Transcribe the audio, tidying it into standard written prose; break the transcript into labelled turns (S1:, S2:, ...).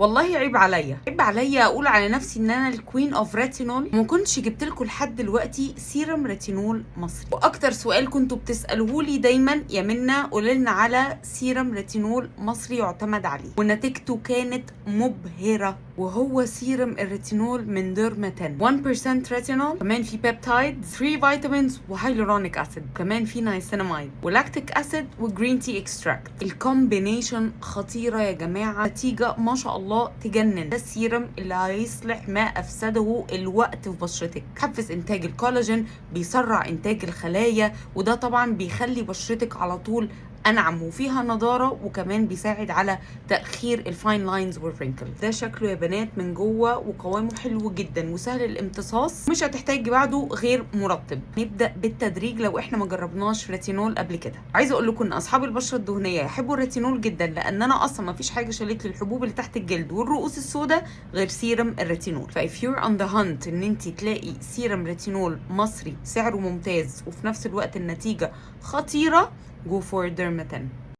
S1: والله عيب عليا اقول على نفسي ان انا الكوين اوف ريتينول وما كنتش جبت لكم لحد دلوقتي سيرم ريتينول مصري. واكتر سؤال كنتوا بتسالوه لي دايما يا منا قولي لنا على سيرم ريتينول مصري يعتمد عليه، ونتيجته كانت مبهره، وهو سيرم الريتينول من ديرماتين 1% ريتينول، كمان في بيبتايد 3 فيتامينز وهايلورونيك اسيد، كمان في نايسيناميد ولاكتيك اسيد وجرين تي اكستراكت. الكومبينيشن خطيره يا جماعه، نتيجه ما شاء الله تجنن. ده السيرم اللي هيصلح ما افسده الوقت في بشرتك، حفز انتاج الكولاجين، بيسرع انتاج الخلايا، وده طبعا بيخلي بشرتك على طول انعم وفيها نضاره، وكمان بيساعد على تاخير الفاين لاينز والرينكل. ده شكله يا بنات من جوه، وقوامه حلو جدا وسهل الامتصاص، مش هتحتاجي بعده غير مرطب. نبدا بالتدريج لو احنا ما جربناش ريتينول قبل كده. عايزه اقول لكم ان اصحاب البشره الدهنيه يحبوا الريتينول جدا، لان انا اصلا ما فيش حاجه شالت لي الحبوب اللي تحت الجلد والرؤوس السوداء غير سيرم الريتينول. فاف يور اون ذا هانت ان انت تلاقي سيرم ريتينول مصري سعره ممتاز وفي نفس الوقت النتيجه خطيره، go for Dermaten.